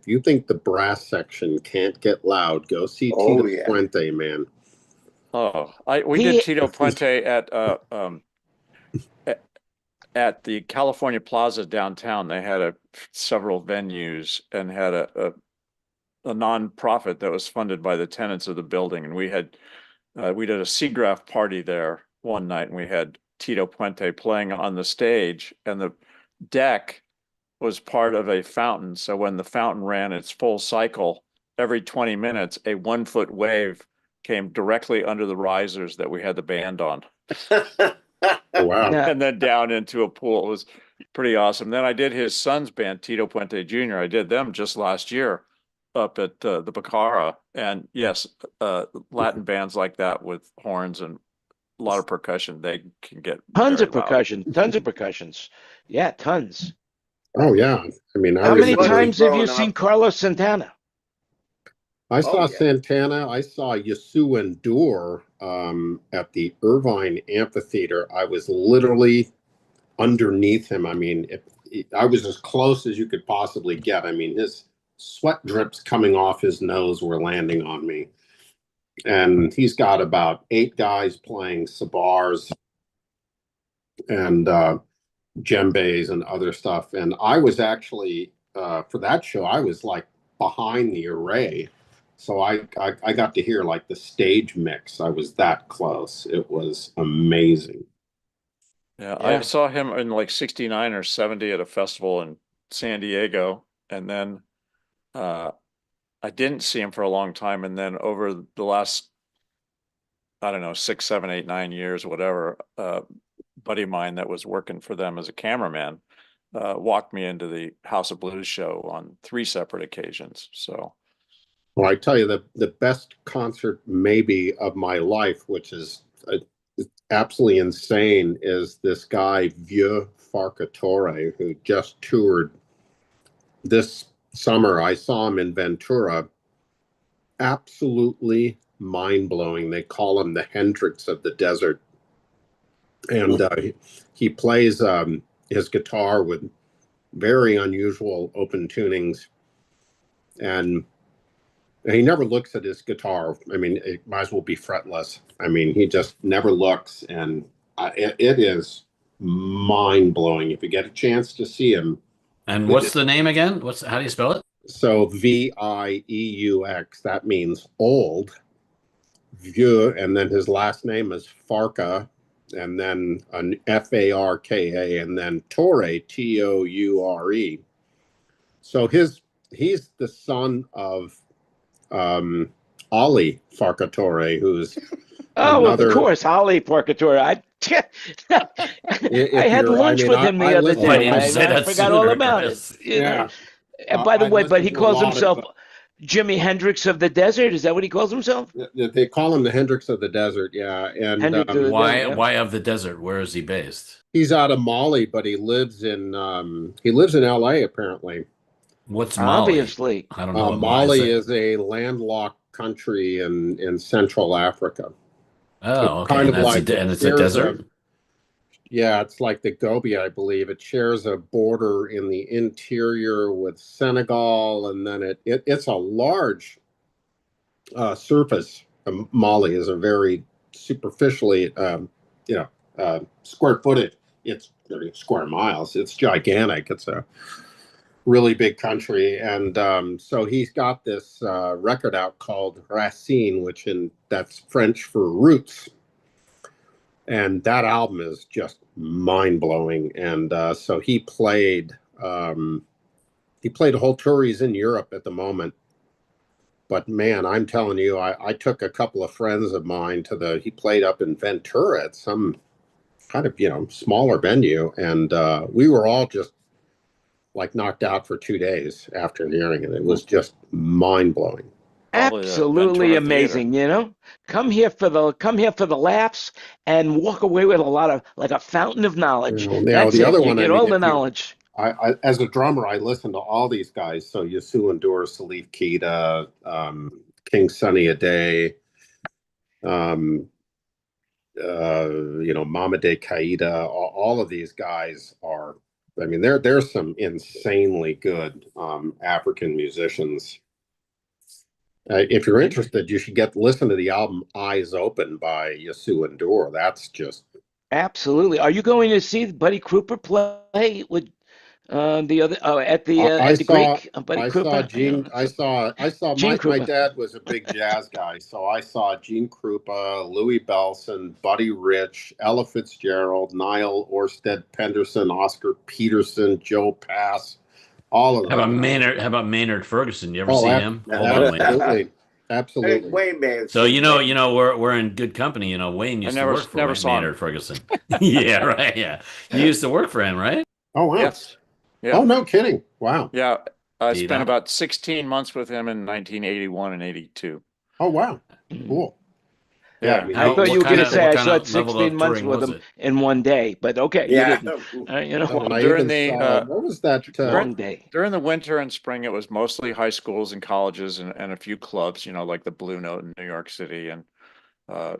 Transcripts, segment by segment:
you think the brass section can't get loud, go see Tito Puente, man. Oh, we did Tito Puente at the California Plaza downtown. They had several venues and had a nonprofit that was funded by the tenants of the building, and we did a SIGGRAPH party there one night, and we had Tito Puente playing on the stage, and the deck was part of a fountain. So when the fountain ran its full cycle, every 20 minutes, a 1 foot wave came directly under the risers that we had the band on. Wow. And then down into a pool. It was pretty awesome. Then I did his son's band, Tito Puente Jr. I did them just last year up at the Bacara. And yes, Latin bands like that with horns and a lot of percussion, they can get tons of loud. percussions. Yeah, tons. Oh yeah. I mean, how many times have you seen Carlos Santana? I saw Santana. I saw Yasu Endure at the Irvine Amphitheater. I was literally underneath him. I mean, I was as close as you could possibly get. I mean, his sweat drips coming off his nose were landing on me. And he's got about 8 guys playing sabars and djembes and other stuff. And I was actually, for that show, I was like behind the array. So I got to hear like the stage mix. I was that close. It was amazing. Yeah, I saw him in like 69 or 70 at a festival in San Diego. And then I didn't see him for a long time. And then over the last, I don't know, 6, 7, 8, 9 years, whatever, buddy of mine that was working for them as a cameraman walked me into the House of Blues show on 3 separate occasions. So. Well, I tell you, the best concert maybe of my life, which is absolutely insane, is this guy, Vieux Farcatore, who just toured this summer. I saw him in Ventura. Absolutely mind-blowing. They call him the Hendrix of the desert. And he plays his guitar with very unusual open tunings. And he never looks at his guitar. I mean, it might as well be fretless. I mean, he just never looks. And it is mind-blowing if you get a chance to see him. And what's the name again? How do you spell it? So Vieux, that means old. Vieux, and then his last name is Farca, and then an Farka, and then Torre, Toure. So he's the son of Ali Farcatore, who's of course, Ali Farcatore. I had lunch with him the other day. I forgot all about it. Yeah. And by the way, but he calls himself Jimi Hendrix of the desert. Is that what he calls himself? They call him the Hendrix of the desert. Yeah. And why of the desert? Where is he based? He's out of Mali, but he lives in LA apparently. What's Mali? Obviously, I don't know. Mali is a landlocked country in Central Africa. Oh, okay. Kind of and it's a desert. It's like the Gobi, I believe. It shares a border in the interior with Senegal, and then it's a large surface. Mali is a very superficially, square footage. It's 30 square miles. It's gigantic. It's a really big country, and so he's got this record out called Racine, that's French for roots. And that album is just mind-blowing. And so he played a whole tour. He's in Europe at the moment. But man, I'm telling you, I took a couple of friends of mine he played up in Ventura at some kind of, smaller venue. And we were all just like knocked out for 2 days after hearing it. It was just mind-blowing. Absolutely amazing, Come here for the laughs and walk away with a fountain of knowledge. That's the other you one, get all the knowledge. I as a drummer, I listen to all these guys. So Yasu Endure, Salif Keita, King Sunny Ade, Mamade Kaida. All of these guys are I mean, there's some insanely good African musicians. If you're interested, you should listen to the album "Eyes Open" by Yasu Endure. That's just absolutely. Are you going to see Buddy Kruper play with the other at the Greek? Buddy Kruper. I saw my dad was a big jazz guy, so I saw Gene Krupa, Louis Bellson, Buddy Rich, Ella Fitzgerald, Niall Orsted Penderson, Oscar Peterson, Joe Pass. All of them. How about Maynard Ferguson? You ever see him? Hold on, Wayne. Absolutely. Hey, Wayne, man. So we're in good company. Wayne used to work for Maynard Ferguson. Yeah, right. Yeah, you used to work for him, right? Oh wow. Yes. Yeah. Oh no, kidding! Wow. Yeah, I spent about 16 months with him in 1981 and 82. Oh wow, cool. Yeah, I thought you were going to say I spent 16 months with him in one day, but okay. Yeah. During the what was that? One day. During the winter and spring, it was mostly high schools and colleges and a few clubs, like the Blue Note in New York City and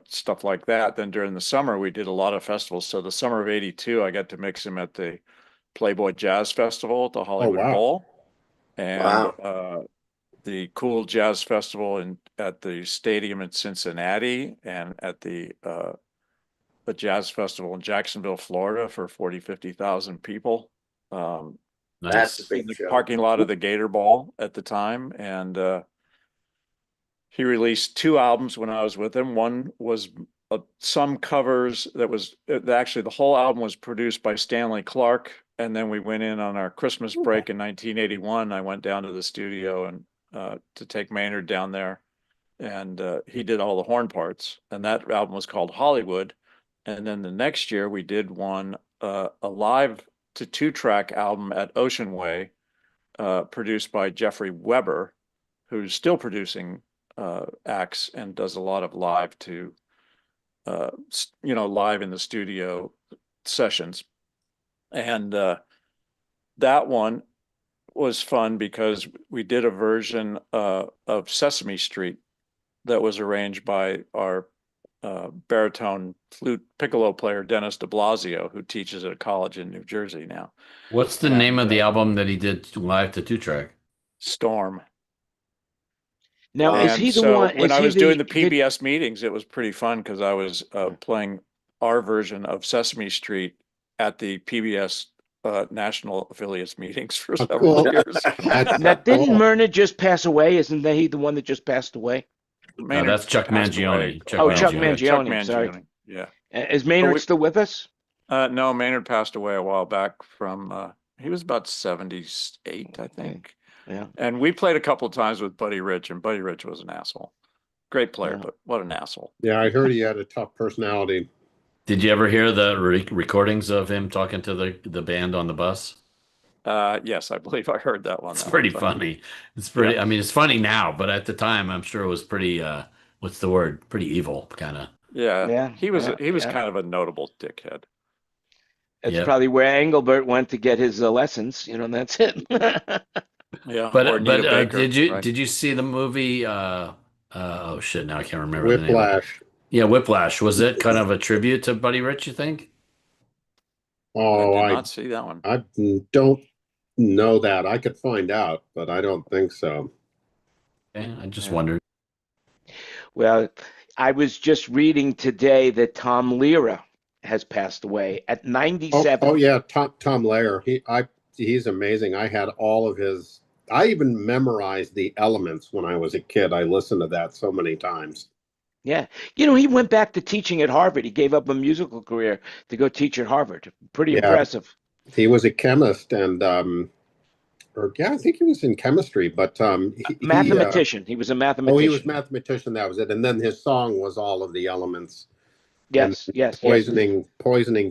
stuff like that. Then during the summer, we did a lot of festivals. So the summer of 82, I got to mix him at the Playboy Jazz Festival at the Hollywood Bowl, and the Cool Jazz Festival at the stadium in Cincinnati, and at the Jazz Festival in Jacksonville, Florida for 50,000 people. Nice. That's a big in the show. Parking lot of the Gator Ball at the time, and he released 2 albums when I was with him. One was some covers actually the whole album was produced by Stanley Clarke. And then we went in on our Christmas break in 1981. I went down to the studio and to take Maynard down there, and he did all the horn parts. And that album was called Hollywood. And then the next year we did a live to 2-track album at Ocean Way, produced by Jeffrey Weber, who's still producing acts and does a lot of live live in the studio sessions. And that one was fun because we did a version of Sesame Street that was arranged by our baritone flute piccolo player, Dennis de Blasio, who teaches at a college in New Jersey now. What's the name of the album that he did live to 2-track? Storm. Now, is he the one? When I was doing the PBS meetings, it was pretty fun because I was playing our version of Sesame Street at the PBS national affiliates meetings for several years. Now, didn't Myrna just pass away? Isn't he the one that just passed away? No, that's Chuck Mangione. Chuck Mangione. Sorry. Yeah. Is Maynard still with us? No, Maynard passed away a while back from, he was about 78, I think. Yeah. And we played a couple of times with Buddy Rich, and Buddy Rich was an asshole. Great player, but what an asshole. Yeah, I heard he had a tough personality. Did you ever hear the recordings of him talking to the band on the bus? Yes, I believe I heard that one. It's pretty funny. It's pretty. Yeah. I mean, it's funny now, but at the time, I'm sure it was pretty. What's the word? Pretty evil, kind of. Yeah. He was kind of a notable dickhead. That's probably where Engelbert went to get his lessons. And that's it. Yeah. But did you see the movie? Oh shit! Now I can't remember Whiplash. the name. Yeah, Whiplash. Was it kind of a tribute to Buddy Rich, you think? Oh, I did not see that one. I don't know that. I could find out, but I don't think so. Okay, I just wondered. Well, I was just reading today that Tom Lehrer has passed away at 97. Oh yeah, Tom Lehrer. He's amazing. I had all of his. I even memorized the elements when I was a kid. I listened to that so many times. Yeah. He went back to teaching at Harvard. He gave up a musical career to go teach at Harvard. Pretty impressive. He was a chemist and, I think he was in chemistry, but mathematician. He was a mathematician. Oh, he was a mathematician. That was it. And then his song was all of the elements. Yes. Poisoning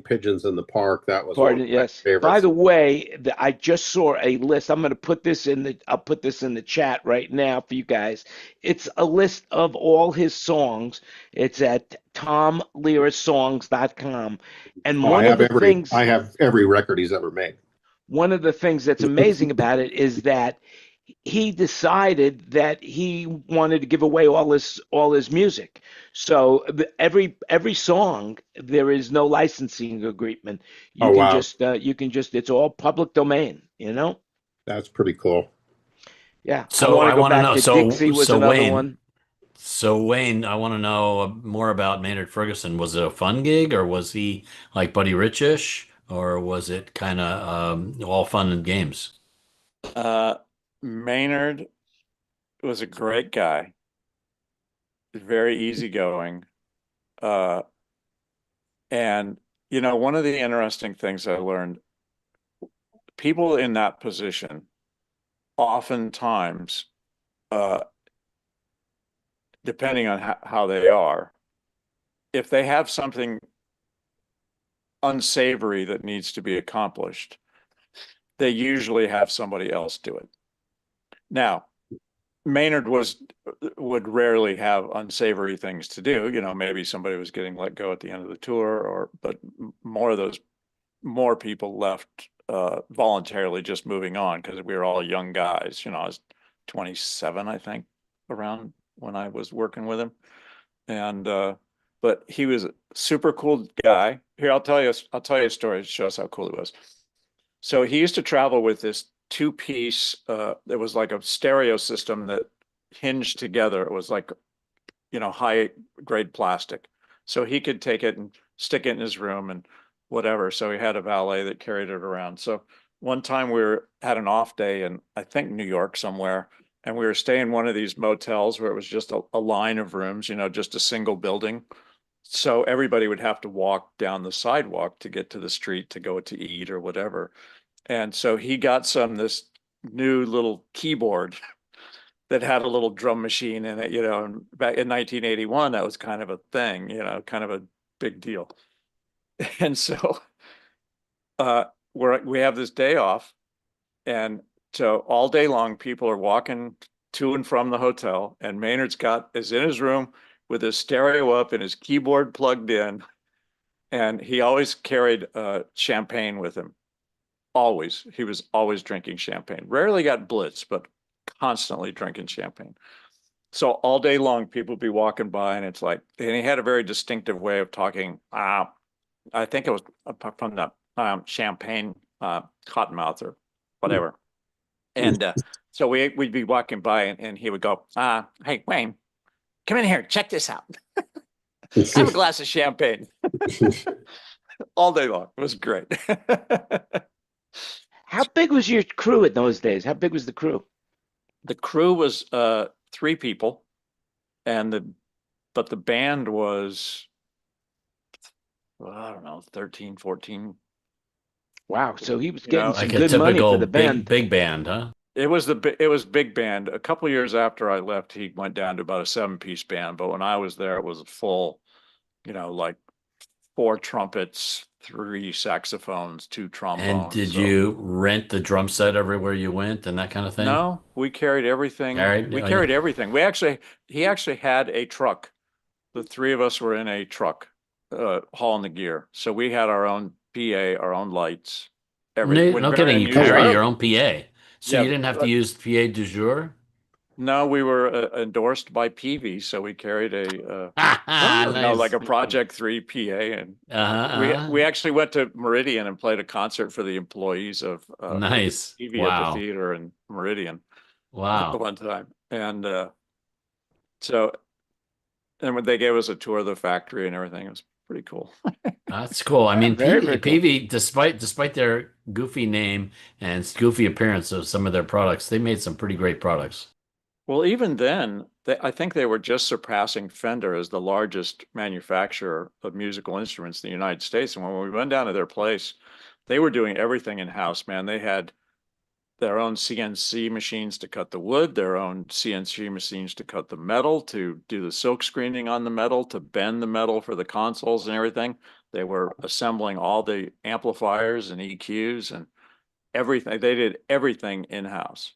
pigeons in the park. That was one of my favorites. By the way, I just saw a list. I'm going to put this I'll put this in the chat right now for you guys. It's a list of all his songs. It's at tomlehrersongs.com. And I have every record he's ever made. One of the things that's amazing about it is that he decided that he wanted to give away all his music. So every song, there is no licensing agreement. Oh, wow. You can just it's all public domain, you know? That's pretty cool. Yeah. I So want to I go want to back know. to Dixie was another Wayne. one. So Wayne, I want to know more about Maynard Ferguson. Was it a fun gig, or was he like Buddy Rich-ish, or was it kind of all fun and games? Maynard was a great guy, very easygoing. And, one of the interesting things I learned, people in that position, oftentimes, depending on how they are, if they have something unsavory that needs to be accomplished, they usually have somebody else do it. Now, Maynard would rarely have unsavory things to do. Maybe somebody was getting let go at the end of the tour, but more people left voluntarily, just moving on, because we were all young guys. I was 27, I think, around when I was working with him, and but he was a super cool guy. Here, I'll tell you a story that shows how cool he was. So he used to travel with this two-piece, it was like a stereo system that hinged together. It was like, high grade plastic. So he could take it and stick it in his room and whatever. So he had a valet that carried it around. So one time had an off day in, I think, New York somewhere, and we were staying in one of these motels where it was just a line of rooms, just a single building. So everybody would have to walk down the sidewalk to get to the street to go to eat or whatever. And so he got this new little keyboard that had a little drum machine in it, and back in 1981, that was kind of a thing, kind of a big deal. And so we have this day off, and so all day long, people are walking to and from the hotel, and Maynard's is in his room with his stereo up and his keyboard plugged in, and he always carried champagne with him. Always. He was always drinking champagne. Rarely got blitz, but constantly drinking champagne. So all day long, people would be walking by, and and he had a very distinctive way of talking. I think it was from the champagne cottonmouth or whatever. And so we'd be walking by, and he would go, "Hey, Wayne, come in here. Check this out. Have a glass of champagne." All day long. It was great. How big was your crew in those days? How big was the crew? The crew was 3 people, but the band was, well, I don't know, 13, 14. Wow. So he was getting some like good money for the band. Big band, huh? It was big band. A couple of years after I left, he went down to about a 7-piece band. But when I was there, it was a full, like 4 trumpets, 3 saxophones, 2 trombones. And did you rent the drum set everywhere you went and that kind of thing? No, we carried everything. We carried everything. He actually had a truck. The 3 of us were in a truck, hauling the gear. So we had our own PA, our own lights, everything. No kidding, you carried your own PA. So Yeah, you didn't have to use PA du jour? No, we were endorsed by Peavey, so we carried Nice. like a Project 3 PA, and we actually went to Meridian and played a concert for the employees of nice. Peavey at the theater in Meridian. Wow. One time, and when they gave us a tour of the factory and everything, it was pretty cool. That's cool. I mean, Very Peavey, despite their goofy name and goofy appearance of some of their products, they made some pretty great products. Well, even then, I think they were just surpassing Fender as the largest manufacturer of musical instruments in the United States. And when we went down to their place, they were doing everything in-house, man. They had their own CNC machines to cut the wood, their own CNC machines to cut the metal, to do the silk screening on the metal, to bend the metal for the consoles and everything. They were assembling all the amplifiers and EQs and everything. They did everything in-house.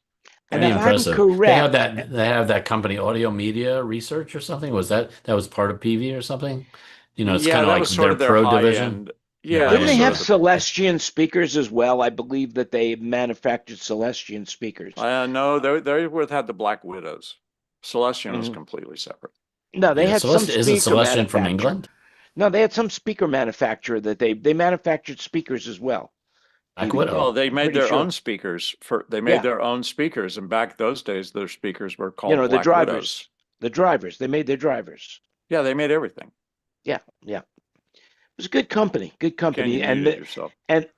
And if impressive. I'm correct, They have that company, Audio Media Research or something. Was that was part of Peavey or something? It's kind of like sort their of their pro high division. end. Yeah, Didn't it they was have sort of Celestian speakers as well? I believe that they manufactured Celestian speakers. no, they would have had the Black Widows. Celestion was Mhm. completely separate. No, they Yeah, had some Celeste isn't speaker Celestian from manufacturer. England? No, they had some speaker manufacturer that they manufactured speakers as well. Black People did. Widow. Well, they I'm made pretty their sure. own speakers they made Yeah, their own speakers, and back those days, their speakers were you called know, the Black drivers, Widows. the drivers. They made their drivers. Yeah, they made everything. Yeah, yeah. It was a good company, Can you mute it yourself? and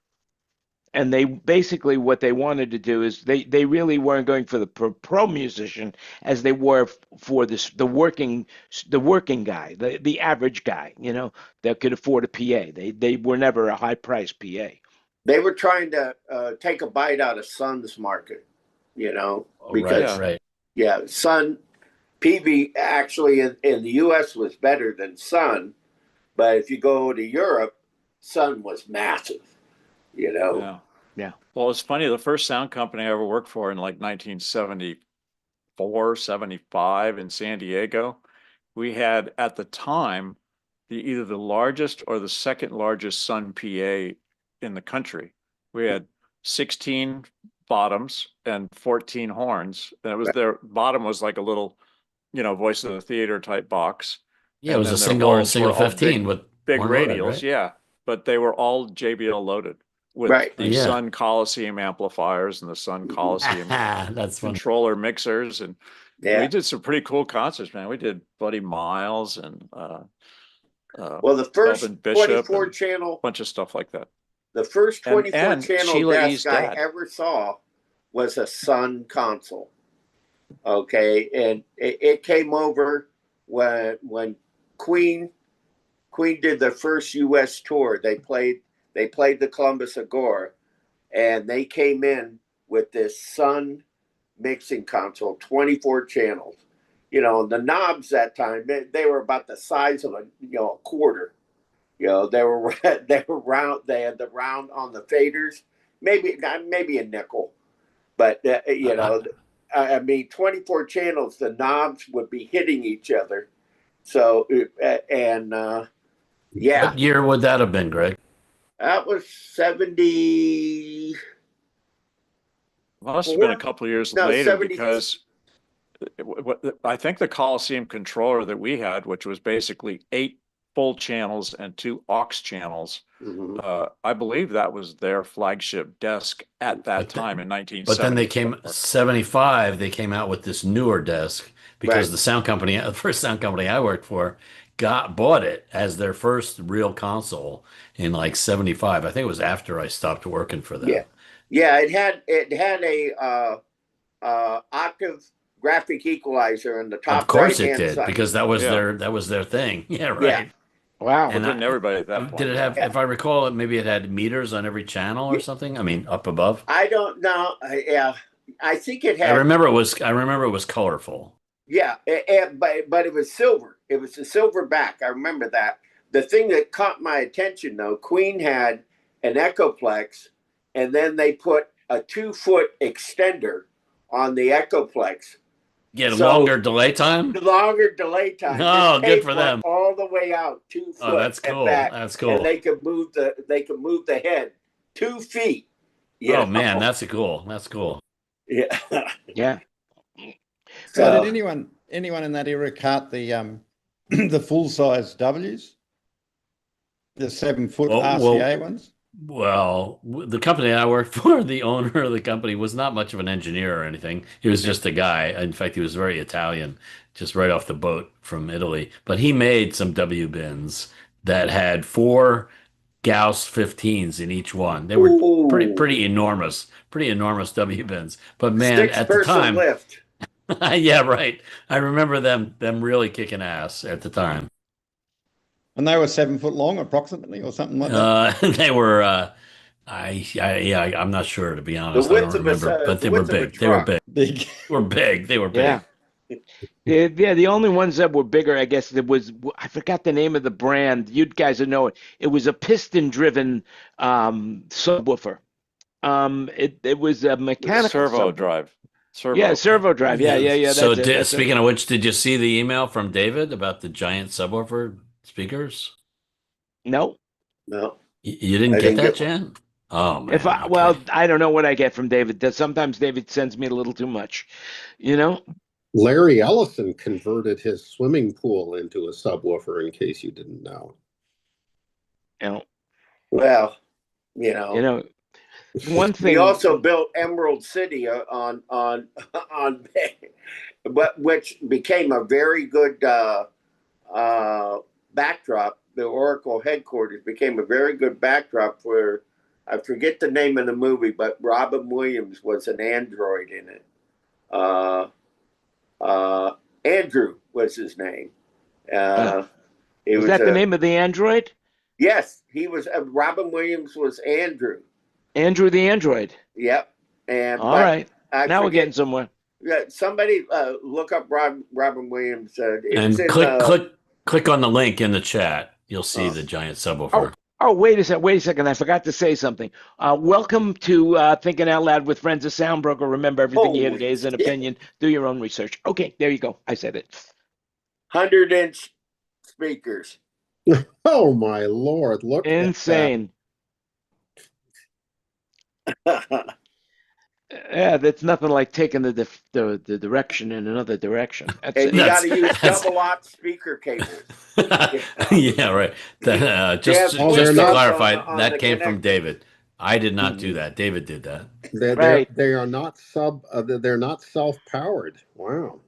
and they basically what they wanted to do is they really weren't going for the pro musician as they were for the working guy, the average guy, that could afford a PA. They were never a high price PA. They were trying to take a bite out of Sun's market, Oh, because right. Sun PV actually in the U.S. was better than Sun, but if you go to Europe, Sun was massive. Yeah. Yeah. Well, it's funny. The first sound company I ever worked for in like 1974, 75 in San Diego, we had at the time either the largest or the second largest Sun PA in the country. We had 16 bottoms and 14 horns. And it was their bottom was like a little, voice of the theater type box. Yeah, it And was a then their single horns were all 15 with big horn loaded, radials, right? yeah. But they were all JBL loaded with Right. the Yeah. Sun Coliseum amplifiers and the Sun Coliseum That's funny. controller mixers. And we Yeah. did some pretty cool concerts, man. We did Buddy Miles and Well, the first Melvin Bishop 24 and channel, a bunch of stuff like that. the first 24 and channel Sheila E.'s desk I dad. ever saw was a Sun console. Okay, and it came over when Queen did their first U.S. tour. They played the Columbus Agora, and they came in with this Sun mixing console, 24 channels. The knobs that time they were about the size of a quarter. They were round. They had the round on the faders, maybe a nickel, but I mean, 24 channels. The knobs would be hitting each other. So yeah, What year would that have been, Greg? that was 70. Must have been a couple of years later 70. because I think the Coliseum controller that we had, which was basically 8 full channels and 2 aux channels, I believe that was their flagship desk at that time in 1970. But then they came 75. They came out with this newer desk because Right. the first sound company I worked for, bought it as their first real console in like 75. I think it was after I stopped working for them. Yeah. It had a octave graphic equalizer in the top Of course it right-hand did, side. because that was Yeah. their thing. Yeah, right. Yeah. Wow. Well, didn't everybody at that point? Did it have, if I recall, maybe it had meters on every channel or something? I mean, up above. I don't know. I think it I had. remember it was colorful. Yeah, but it was silver. It was a silver back. I remember that. The thing that caught my attention, though, Queen had an Echoplex, and then they put a 2-foot extender on the Echoplex. Get a So- longer delay time? Longer delay time. Oh, This good tape for went them. all the way out 2 foot. Oh, that's and cool. back, That's cool. And they could move the head 2 feet. Oh man, that's cool. That's cool. Yeah. Yeah. So did anyone in that era cart the the full size W's, the 7-foot RCA ones? Well, the company I worked for, the owner of the company was not much of an engineer or anything. He was just a guy. In fact, he was very Italian, just right off the boat from Italy. But he made some W bins that had 4 Gauss 15s in each one. They were Ooh. pretty enormous W bins. But man, at the 6-person time, lift. yeah, right. I remember them really kicking ass at the time. And they were 7 foot long, approximately, or something like that. They were. I'm not sure, to be honest. I width don't of a remember, but the they were width of a big. They were truck. big. Big. They were big. They were big. Yeah. Yeah, the only ones that were bigger, I guess, I forgot the name of the brand. You guys would know it. It was a piston-driven subwoofer. It was a mechanical servo subwoofer. drive. Yeah, servo drive. Yeah. So, That's it. speaking of which, did you see the email from David about the giant subwoofer speakers? No. No. You didn't get that, Jan? Oh man. Well, I don't know what I get from David. Sometimes David sends me a little too much, you know. Larry Ellison converted his swimming pool into a subwoofer, in case you didn't know. Well, one thing. He also built Emerald City on but which became a very good backdrop. The Oracle headquarters became a very good backdrop for, I forget the name of the movie, but Robin Williams was an android in it. Andrew was his name. Was that the name of the android? Yes, he was. Robin Williams was Andrew. Andrew the android. Yep. And all right, now we're getting somewhere. Yeah, somebody look up Robin Williams. And click on the link in the chat. You'll see the giant subwoofer. Oh, wait a second. I forgot to say something. Welcome to Thinking Out Loud with Friends of SoundBroker. Remember, everything you hear today is an opinion. Do your own research. Okay, there you go. I said it. 100-inch speakers. Oh, my Lord. Look insane. Yeah, that's nothing like taking the direction in another direction. And you got to use double-aught speaker cables. Yeah, right. Just to clarify, that came from David. I did not do that. David did that. They are not they're not self-powered. Wow.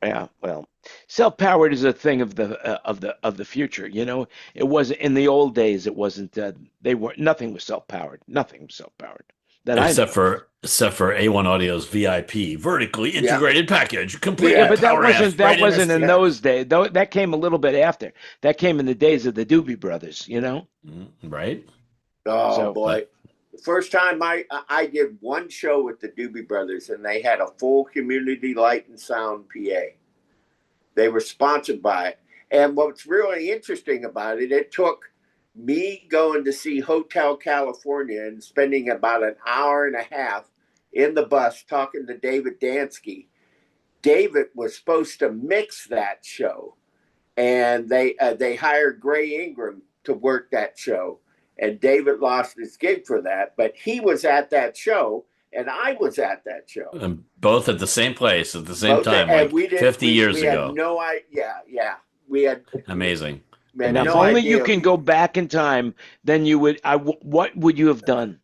Yeah, well, self-powered is a thing of the future. It wasn't in the old days. It wasn't. Nothing was self-powered. Nothing was self-powered. Except for A1 Audio's VIP vertically integrated package, complete. Yeah, but that wasn't in those days. That came a little bit after. That came in the days of the Doobie Brothers. Right. Oh boy. The first time I did one show with the Doobie Brothers, and they had a full community light and sound PA. They were sponsored by it. And what's really interesting about it, it took me going to see Hotel California and spending about an hour and a half in the bus talking to David Dansky. David was supposed to mix that show, and they hired Gray Ingram to work that show. And David lost his gig for that, but he was at that show, and I was at that show. And both at the same place at the same time, like 50 years ago. Had no idea. Yeah. We had amazing. Now, if only you can go back in time, then you would. What would you have done?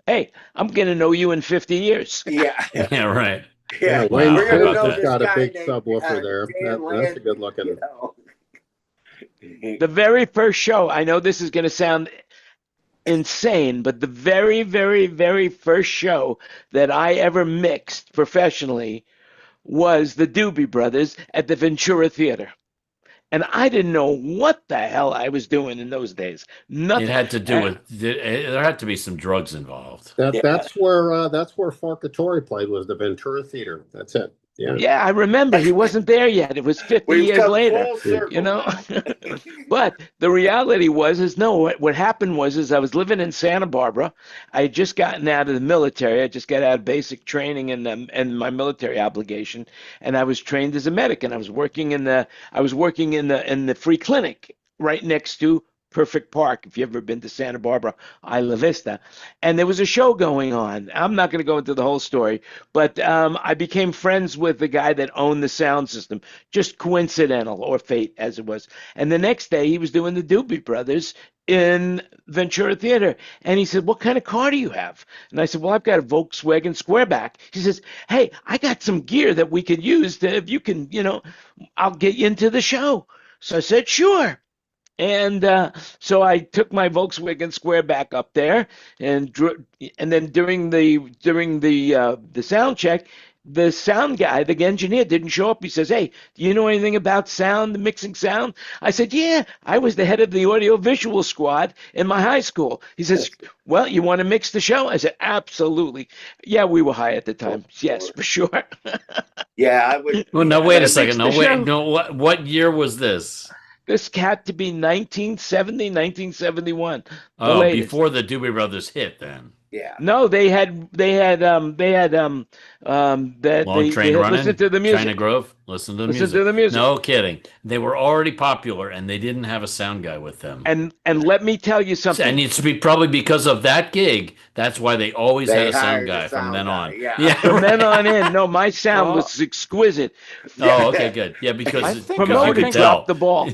Hey, I'm going to know you in 50 years. Yeah. Yeah, right. Yeah, Wayne Cook's got a big subwoofer there. That's a good looking. The very first show, I know this is going to sound insane, but the very, very, very first show that I ever mixed professionally was the Doobie Brothers at the Ventura Theater. And I didn't know what the hell I was doing in those days. Nothing. It had to do with there had to be some drugs involved. That's where Farcatori played, was the Ventura Theater. That's it. Yeah. Yeah, I remember he wasn't there yet. It was 50 years later, But the reality was what happened was I was living in Santa Barbara. I had just gotten out of the military. I just got out of basic training and my military obligation, and I was trained as a medic, and I was working in the free clinic right next to Perfect Park, if you've ever been to Santa Barbara, Isla Vista. And there was a show going on. I'm not going to go into the whole story, but I became friends with the guy that owned the sound system, just coincidental or fate as it was. And the next day he was doing the Doobie Brothers in Ventura Theater. And he said, "What kind of car do you have?" And I said, "Well, I've got a Volkswagen Squareback." He says, "Hey, I got some gear that we could use if you can, I'll get you into the show." So I said, "Sure." And so I took my Volkswagen Squareback up there, and then during the sound check, the sound guy, the engineer, didn't show up. He says, "Hey, do you know anything about sound, mixing sound?" I said, "Yeah, I was the head of the audio visual squad in my high school." He says, "Well, you want to mix the show?" I said, "Absolutely." Yeah, we were high at the time. Yes, for sure. Yeah, I would. Well, no, wait a second. What year was this? This had to be 1970, 1971. Oh, before the Doobie Brothers hit, then. Yeah. No, they had that Long they Train had Running, listened to the music. China Grove, listen to the Listen music. to the music. No kidding. They were already popular, and they didn't have a sound guy with them. And let me tell you something. And it's be probably because of that gig. That's why they always They had a sound hired guy a from sound then guy, on. yeah. From then on in, no, my sound was exquisite. Oh, okay, good. Yeah, because I you think- Promoter could dropped tell. the ball.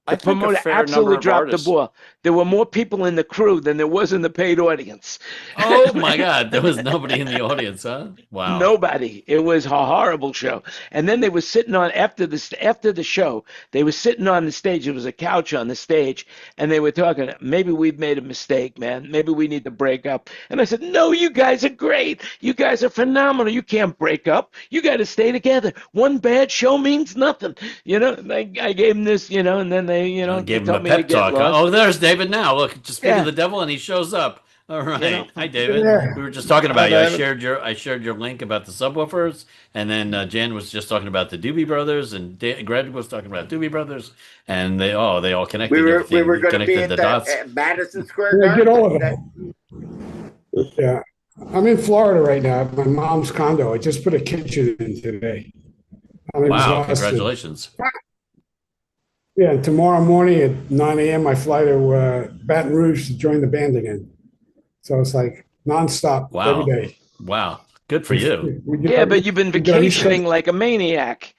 I The think a promoter fair absolutely number of dropped the artists. ball. There were more people in the crew than there was in the paid audience. Oh my God, there was nobody in the audience, huh? Wow. Nobody. It was a horrible show. And then they were sitting on after the show. They were sitting on the stage. There was a couch on the stage, and they were talking. Maybe we've made a mistake, man. Maybe we need to break up. And I said, no, you guys are great. You guys are phenomenal. You can't break up. You got to stay together. One bad show means nothing. I gave them this, and then they, they Gave him told a me to pep get talk. Huh? lost. Oh, there's David now. Look, just speak Yeah. of the devil, and he shows up. All right. Hi, David. Yeah. We were just talking Hi, about you. David. I shared your link about the subwoofers, and then Jan was just talking about the Doobie Brothers, and Greg was talking about Doobie Brothers, and they all connected. We were everything, going to connected be the at dots. at Madison Square Yeah, get Garden. all of it. Yeah. I'm in Florida right now at my mom's condo. I just put a kitchen in today. I'm Wow! exhausted. Congratulations. Yeah, tomorrow morning at 9 a.m. I fly to Baton Rouge to join the band again. So it's like nonstop every Wow! day. Wow! Good for you. Yeah, but you've been vacationing like a maniac.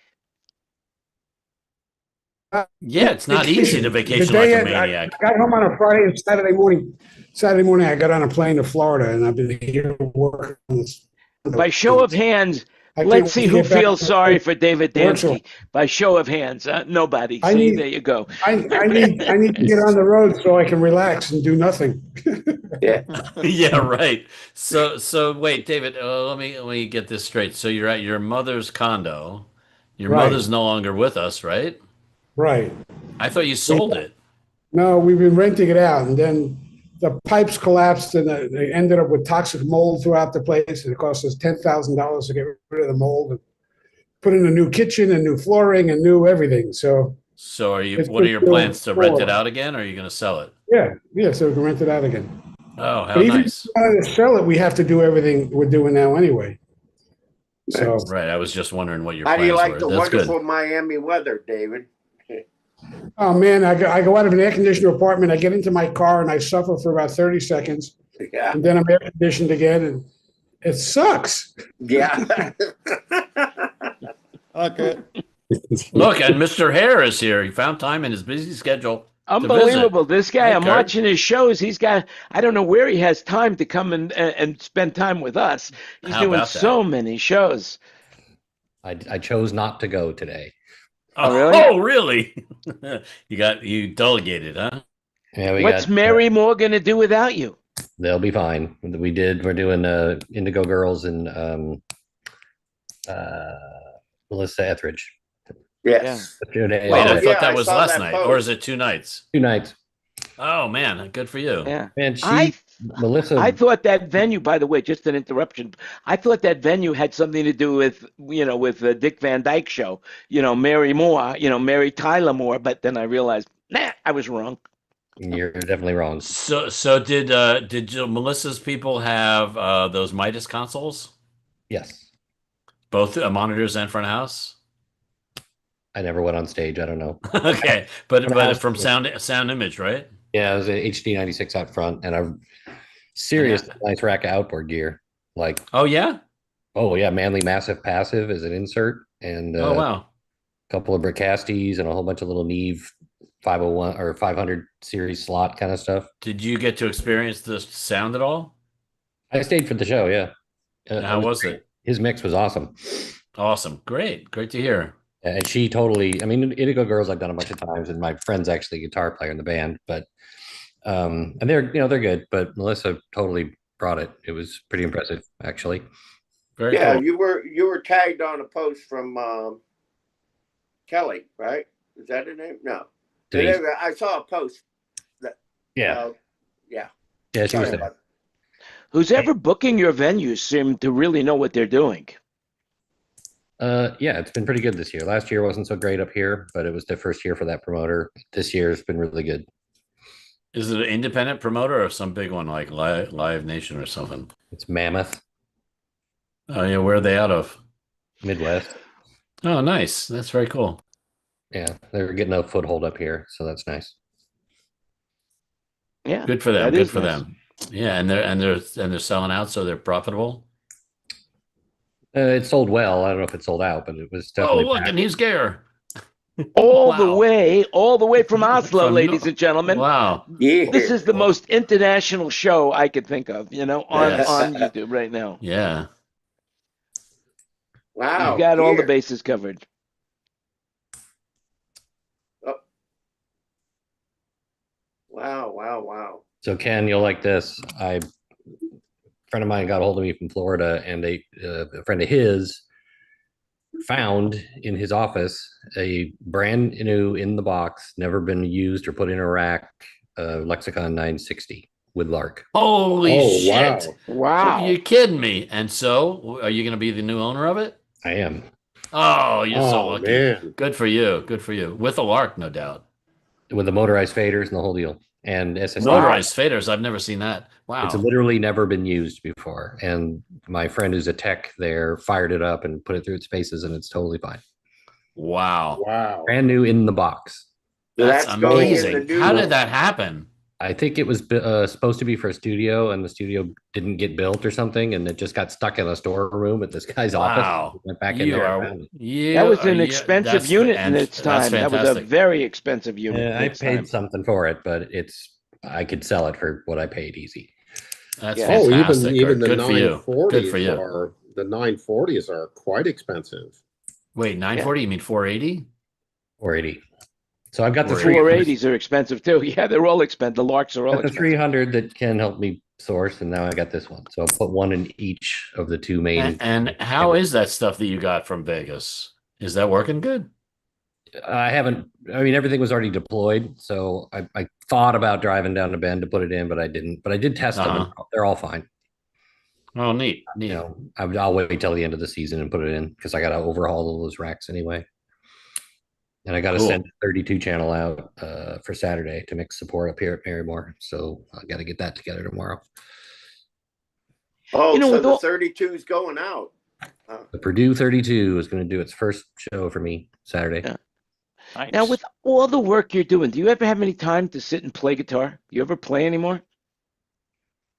Yeah, it's not easy to vacation The like day a maniac. I got home on a Friday and Saturday morning. Saturday morning, I got on a plane to Florida, and I've been here working on this. By show of hands, I let's can't see wait to who get back feels to sorry my for David workshop. Dansky. By show of hands, nobody. I See, need- there you go. I need to get on the road so I can relax and do nothing. Yeah. Yeah, right. So wait, David. Let me get this straight. So you're at your mother's condo. Your Right. mother's no longer with us, right? Right. I thought you sold it. No, we've been renting it out, and then the pipes collapsed, and they ended up with toxic mold throughout the place, and it cost us $10,000 to get rid of the mold and put in a new kitchen and new flooring and new everything. So So are you? It's What are your been plans to rent it four. out again, or are you going to sell it? yeah, so we can rent it out again. Oh, how But even nice. if we wanted to sell it, we have to do everything we're doing now anyway. So Right. I was just wondering what your How do you plans like were. the That's wonderful good. Miami weather, David? oh man, I go out of an air conditioner apartment, I get into my car and I suffer for about 30 seconds, Yeah. and then I'm air conditioned again, and it sucks. Yeah. Okay. Look, and Mr. Hare is here. He found time in his busy schedule. Unbelievable. This guy, Hey, I'm Kurt. watching his shows. He's got, I don't know where he has time to come and spend time with us. He's How doing about that? so many shows. I chose not to go today. Oh, really? Oh, really? You delegated, huh? Yeah, we What's got. Mary Moore going to do without you? They'll be fine. We're doing Indigo Girls and Melissa Etheridge. Yes. Wait, Oh, I yeah, thought that I was saw last that night, post. or is it 2 nights? 2 nights. Oh man, good for you. Yeah. And Melissa. I thought that venue, by the way, just an interruption. I thought that venue had something to do with, with the Dick Van Dyke Show, Mary Moore, Mary Tyler Moore. But then I realized, I was wrong. You're definitely wrong. So did Melissa's people have those Midas consoles? Yes. Both monitors and front of house? I never went on stage. I don't know. Okay, but Front of house. from sound image, right? Yeah, it was an HD 96 out front and a serious nice rack of outboard gear. Like, Oh yeah? oh yeah, Manly Massive Passive is an insert, and Oh a wow. couple of Bricasties and a whole bunch of little Neve 501 or 500 series slot kind of stuff. Did you get to experience the sound at all? I stayed for the show. Yeah. How was it? His mix was awesome. Awesome. Great to hear. And she totally, I mean, Indigo Girls I've done a bunch of times, and my friend's actually a guitar player in the band, but and they're good, but Melissa totally brought it. It was pretty impressive, actually. Very Yeah, cool. you were tagged on a post from Kelly, right? Is that her name? No. Denise. I saw a post. Yeah. Yeah. Yeah, she was Sorry there. about Who's ever booking your venues seem to really know what they're doing. Yeah, it's been pretty good this year. Last year wasn't so great up here, but it was the first year for that promoter. This year has been really good. Is it an independent promoter or some big one like Live Nation or something? It's Mammoth, Oh yeah, where are they out of? Midwest. Oh, nice. That's very cool. Yeah, they're getting a foothold up here, so that's nice. Yeah, Good for them. that Good is for nice. them. Yeah, and they're selling out, so they're profitable. It sold well. I don't know if it sold out, but it was Oh, definitely look, and he's Gare. All Wow. the way from Oslo, From ladies and gentlemen. Wow. Yeah. This is the most international show I could think of, on Yes. YouTube right now. Yeah. Wow. You've got all the Here. bases covered. Oh. Wow. So Ken, you'll like this. A friend of mine got a hold of me from Florida, and a friend of his found in his office a brand new in the box, never been used or put in a rack, Lexicon 960 with Lark. Holy shit. Wow. You're kidding me. And so, are you going to be the new owner of it? I am. Oh, you're so Oh, lucky. man. Good for you. Good for you. With a Lark, no doubt. With the motorized faders and the whole deal. And SSD. Motorized faders. I've never seen that. Wow. It's literally never been used before. And my friend who's a tech there fired it up and put it through its paces, and it's totally fine. Wow. Wow. Brand new in the box. That's going in amazing. the new How one. did that happen? I think it was supposed to be for a studio, and the studio didn't get built or something, and it just got stuck in a storeroom at this guy's office. Wow. Went back in You there and are, found it. you That was are- an you- expensive that's- unit and in its that's time. That was a fantastic. very expensive unit. Yeah, in I its paid time. something for it, but I could sell it for what I paid easy. That's Yeah. Oh, fantastic. even Kurt. the Good for you. Good for 940s you. are the 940s are quite expensive. Wait, 940? You mean 480? 480. So I've got the 480. 480s are expensive too. Yeah, they're all expensive. The Larks are all got the expensive. 300 that can help me source, and now I got this one. So I'll put one in each of the two main. And how is that stuff that you got from Vegas? Is that working good? I mean, everything was already deployed. So I thought about driving down to Bend to put it in, but I didn't. But I did test them. And they're all fine. Oh, neat. I'll wait till the end of the season and put it in because I got to overhaul all those racks anyway. And I got to send a 32 channel out for Saturday to mix support up here at Marymore. So I got to get that together tomorrow. Oh, so the 32 is going out. The Purdue 32 is going to do its first show for me Saturday. Yeah. Nice. Now, with all the work you're doing, do you ever have any time to sit and play guitar? You ever play anymore?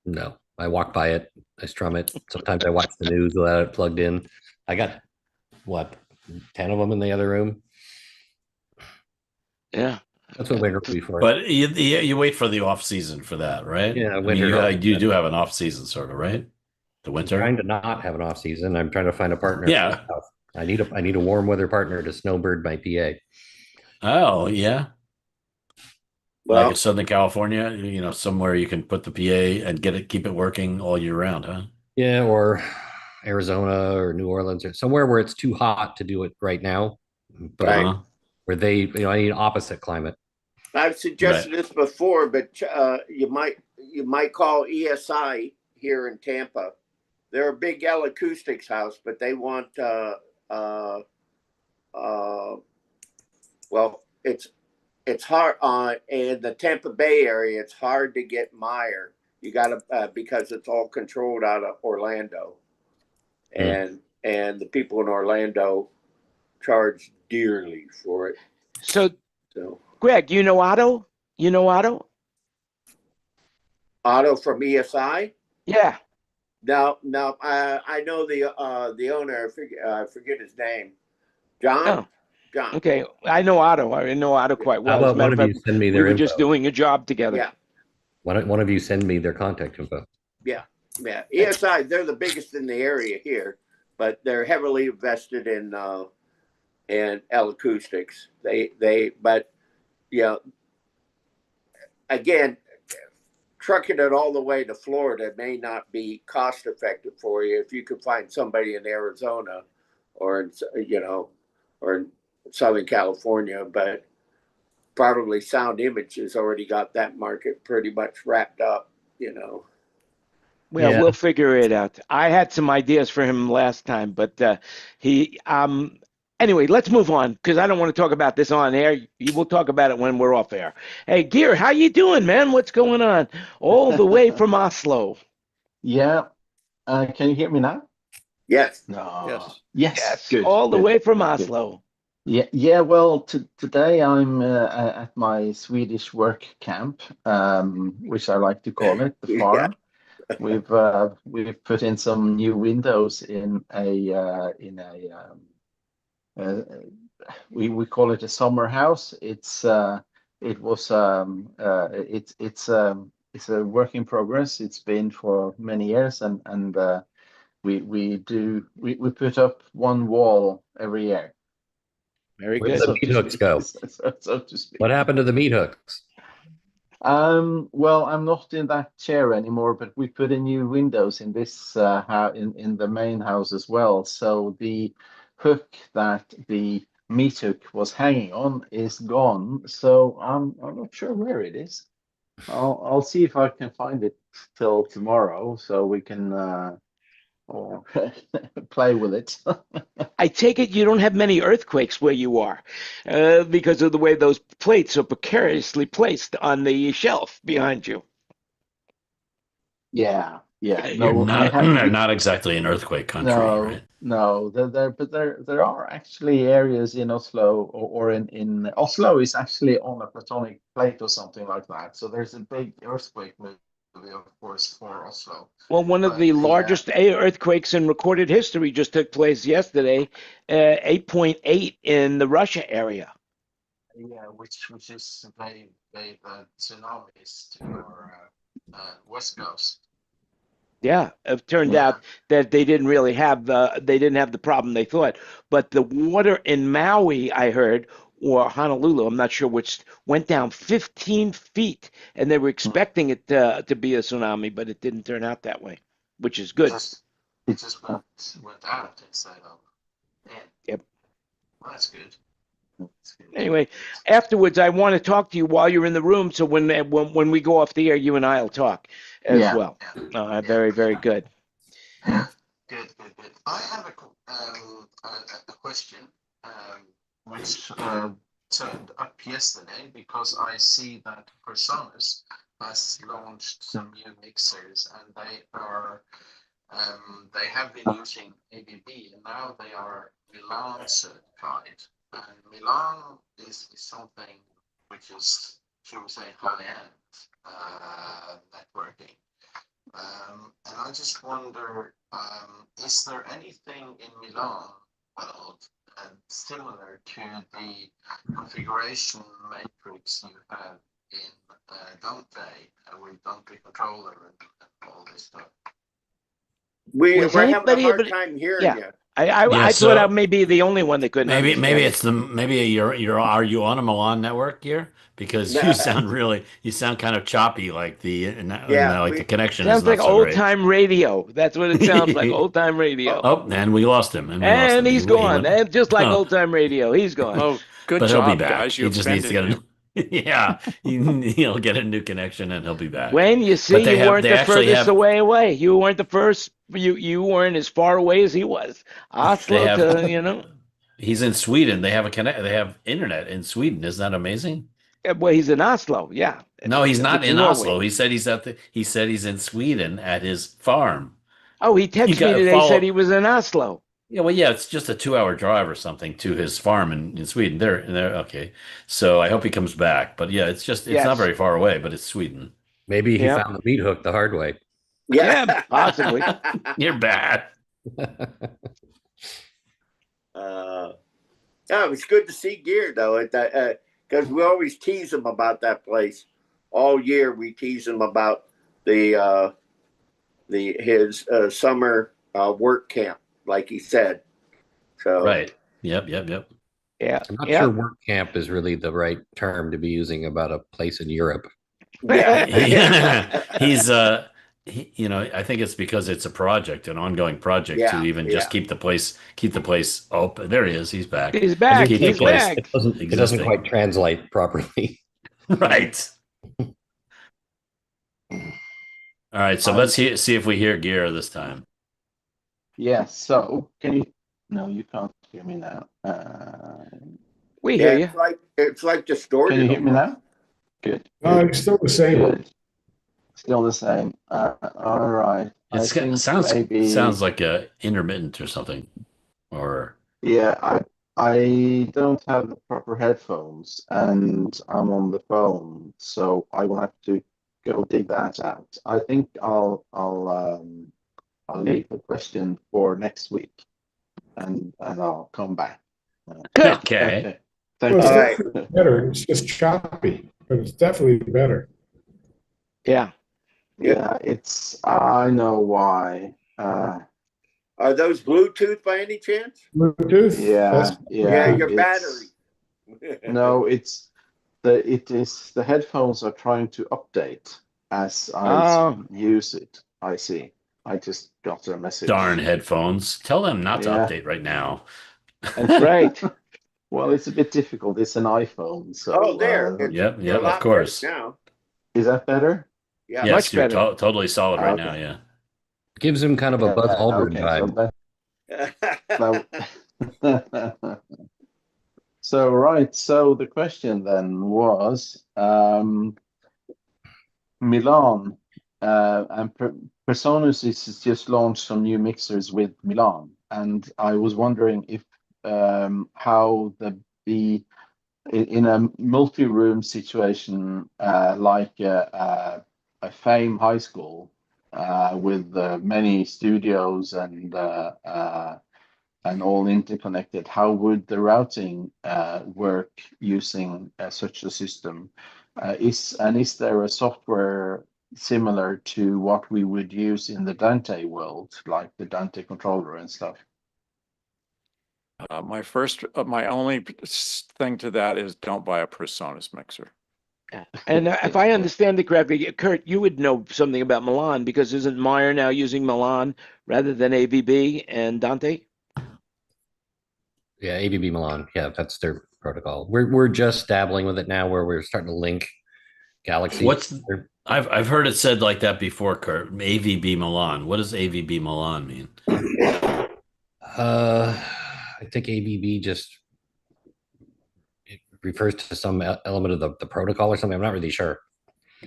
No, I walk by it. I strum it. Sometimes I watch the news without it plugged in. I got, 10 of them in the other room. Yeah. That's what winter will be for. But you wait for the off season for that, right? Yeah, I mean, winter. you do have an off season, sort of, right? The winter. I'm trying to not have an off season. I'm trying to find a partner. Yeah. I need a warm weather partner to snowbird my PA. Oh yeah. Well, Like in Southern California, somewhere you can put the PA and keep it working all year round, huh? Yeah, or Arizona or New Orleans or somewhere where it's too hot to do it right now, but Right. where I need an opposite climate. I've suggested this before, but you might call ESI here in Tampa. They're a big L Acoustics house, but they want well, it's hard in the Tampa Bay area. It's hard to get Meyer. You got to because it's all controlled out of Orlando, and the people in Orlando charge dearly for it. So, Greg, you know Otto? Otto from ESI? Yeah. No, I know the owner. I forget his name. John. Oh. John. Okay, I know Otto. I know Otto quite well. How As a about matter one of of you fact, send me we their were info? just doing a job together. Yeah. One of you send me their contact info. Yeah. ESI, they're the biggest in the area here, but they're heavily invested in L Acoustics. But again, trucking it all the way to Florida may not be cost effective for you if you could find somebody in Arizona or in Southern California, but probably Sound Image has already got that market pretty much wrapped up, Well, Yeah. we'll figure it out. I had some ideas for him last time, but Anyway, let's move on because I don't want to talk about this on air. We'll talk about it when we're off air. Hey, Gear, how you doing, man? What's going on? All the way from Oslo. Yeah. Can you hear me now? Yes. No. Yes. Yes, Good. all the good, way from good. Oslo. Yeah. Well, today I'm at my Swedish work camp, which I like to call it, the farm. We've put in some new windows in a we call it a summer house. It's a work in progress. It's been for many years, and we put up one wall every year. Very Where did good. the meat hooks go? So to speak. What happened to the meat hooks? Well, I'm not in that chair anymore, but we put in new windows in this in the main house as well. So the hook that the meat hook was hanging on is gone. So I'm not sure where it is. I'll see if I can find it till tomorrow, so we can play with it. I take it you don't have many earthquakes where you are because of the way those plates are precariously placed on the shelf behind you. Yeah. You're No, I not, have. not exactly an earthquake country, No, right? no, there are actually areas in Oslo or in Oslo is actually on a platonic plate or something like that. So there's a big earthquake movie, of course, for Oslo. Well, one of But the largest earthquakes in recorded history just took place yesterday, 8.8 in the Russia area. yeah, which is very tsunamis to our west coast. Yeah, it turned Yeah. out that they didn't have the problem they thought. But the water in Maui, I heard, or Honolulu, I'm not sure which, went down 15 feet, and they were expecting it to be a tsunami, but it didn't turn out that way, which is good. It just went out instead of in. Yep. Well, that's good. Anyway, afterwards, I want to talk to you while you're in the room, so when we go off the air, you and I'll talk as well. Very, very good. Good. I have a question which turned up yesterday because I see that Personas has launched some new mixers and they have been using ABB and now they are Milan certified. And Milan is something which is, shall we say, high-end networking. And I just wonder, is there anything in Milan world similar to the configuration matrix you have in Dante with Dante controller and all this stuff? We're having a hard time hearing you. I thought I may be the only one that couldn't. Maybe it's you're are you on a Milan network here? Because you sound kind of choppy, like the connection sounds is not like so old great. time radio. That's what it sounds like, old time radio. Oh, and we lost him, and he's gone. And just like old time radio, he's gone. Oh, good but job, he'll be back. guys. He just needs to get he'll get a new connection and he'll be back. When you see, you weren't the furthest away. You weren't the first. You weren't as far away as he was. Oslo to He's in Sweden. They have They have internet in Sweden. Isn't that amazing? Well, he's in Oslo. Yeah. No, he's not in Oslo. He said he's He said he's in Sweden at his farm. Oh, he texted me today. Said he was in Oslo. Yeah, well, yeah, it's just a 2-hour drive or something to his farm in Sweden. They're okay. So I hope he comes back. But yeah, it's not very far away, but it's Sweden. Maybe he found the meat hook the hard way. Yeah, possibly. You're bad. It was good to see Gear though, because we always tease him about that place. All year we tease him about his summer work camp, like he said. So right. Yep. Yeah. I'm not sure work camp is really the right term to be using about a place in Europe. Yeah. He's I think it's because it's a project, an ongoing project to even just keep the place open. There he is. He's back. He's back. He's back. It doesn't quite translate properly. Right. All right. So let's see if we hear Gear this time. Yeah. So can you? No, you can't hear me now. we hear you. It's like distorted. Can you hear me almost. now? Good. It's still the same. Good. Still the same. All right. I think maybe sounds like a intermittent or something. Or yeah, I don't have the proper headphones and I'm on the phone, so I will have to go dig that out. I think I'll leave the question for next week, and I'll come back. Good. okay. Thank Well, it's you. definitely better. It's just choppy, but it's definitely better. Yeah. Yeah, I know why. Are those Bluetooth by any chance? Bluetooth? Yeah, Your it's- battery. No, the headphones are trying to update as I use it. I see. I just got a message. Darn headphones. Tell them not to Yeah. update right now. Right. Well, it's a bit difficult. It's an iPhone, so Oh, there. Yep, You're a of lot course. better now. is that better? Yeah. Yes, Much you're better. totally solid right now, Okay. yeah. Gives him kind of a Buzz Aldrin Okay, vibe. so right. So the question then was Milan and Personus is just launched some new mixers with Milan, and I was wondering if how the in a multi-room situation like a Fame High School with many studios and all interconnected, how would the routing work using such a system? Is there a software similar to what we would use in the Dante world, like the Dante controller and stuff? My only thing to that is don't buy a Presonus mixer. And if I understand it correctly, Kurt, you would know something about Milan because isn't Meyer now using Milan rather than AVB and Dante? Yeah, AVB Milan. Yeah, that's their protocol. We're just dabbling with it now, where we're starting to link Galaxy. I've heard it said like that before, Kurt. AVB Milan. What does AVB Milan mean? I think AVB just it refers to some element of the protocol or something. I'm not really sure.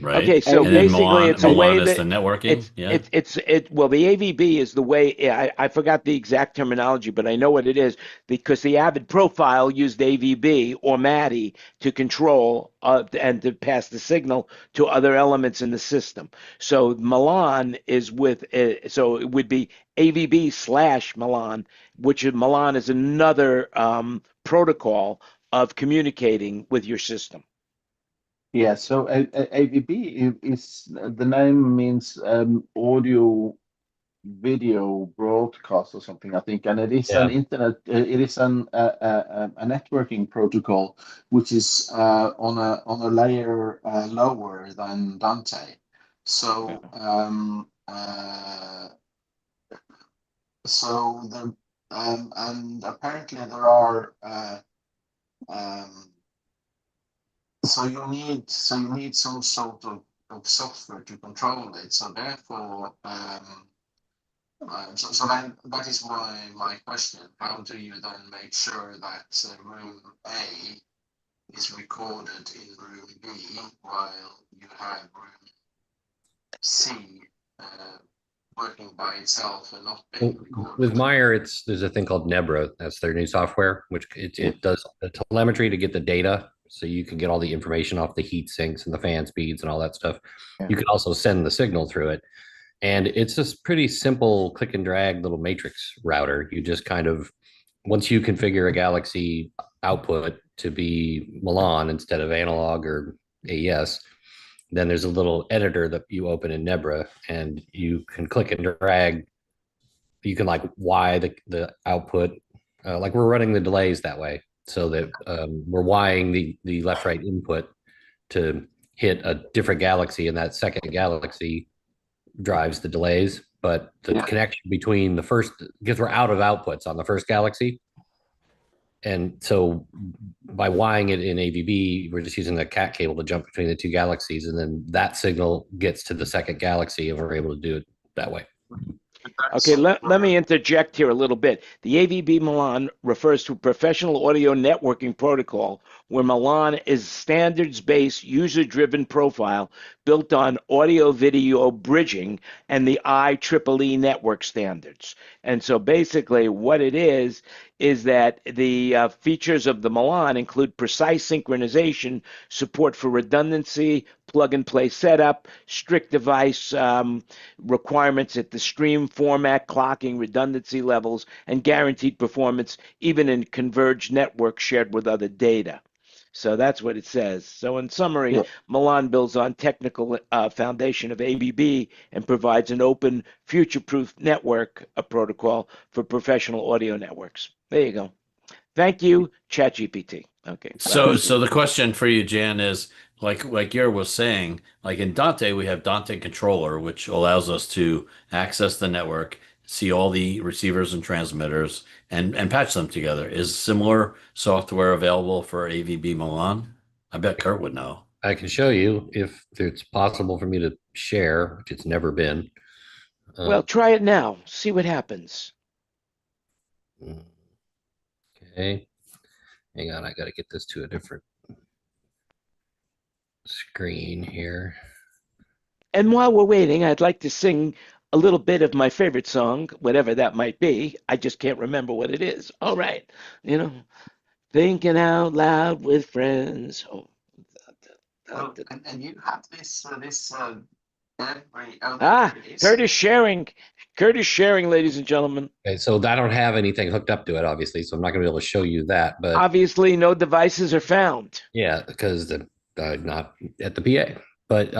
Right. Okay, so And then basically it's a way Milan is that the networking. well, the AVB is the way. I forgot the exact terminology, but I know what it is because the Avid profile used AVB or MADI to control and to pass the signal to other elements in the system. So Milan is so it would be AVB / Milan, which Milan is another protocol of communicating with your system. Yeah, so AVB is the name means audio video broadcast or something, I think, and it is an internet. It is a networking protocol which is on a layer lower than Dante. So and apparently there are. So you need some sort of software to control it. So therefore, so then that is my question. How do you then make sure that room A is recorded in room B while you have room C working by itself and not being recorded? With Meyer, there's a thing called Nebra. That's their new software, which it does the telemetry to get the data, so you can get all the information off the heat sinks and the fan speeds and all that stuff. Yeah. You can also send the signal through it, and it's this pretty simple click and drag little matrix router. You just kind of, once you configure a Galaxy output to be Milan instead of analog or AES, then there's a little editor that you open in Nebra, and you can click and drag. You can like Y the output, like we're running the delays that way, so that we're Ying the left-right input to hit a different Galaxy, and that second Galaxy drives the delays. But the connection between the first, because we're out of outputs on the first Galaxy, and so by Ying it in AVB, we're just using a cat cable to jump between the two Galaxies, and then that signal gets to the second Galaxy, and we're able to do it that way. Okay, let me interject here a little bit. The AVB Milan refers to a professional audio networking protocol where Milan is standards-based, user-driven profile built on audio-video bridging and the IEEE network standards. And so basically what it is that the features of the Milan include precise synchronization, support for redundancy, plug-and-play setup, strict device requirements at the stream format, clocking, redundancy levels, and guaranteed performance, even in converged networks shared with other data. So that's what it says. So in summary, Milan builds on technical foundation of ABB and provides an open, future-proof network protocol for professional audio networks. There you go. Thank you, ChatGPT. Okay. So the question for you, Jan, is like Yer was saying, like in Dante, we have Dante Controller, which allows us to access the network, see all the receivers and transmitters, and patch them together. Is similar software available for AVB Milan? I bet Kurt would know. I can show you if it's possible for me to share, which it's never been. Well, try it now. See what happens. Okay. Hang on, I got to get this to a different screen here. And while we're waiting, I'd like to sing a little bit of my favorite song, whatever that might be. I just can't remember what it is. All right. Thinking out loud with friends. Oh. And you have this every Kurt is sharing. Kurt is sharing, ladies and gentlemen. Okay, so I don't have anything hooked up to it, obviously, so I'm not going to be able to show you that. But obviously, no devices are found. Yeah, because not at the PA. But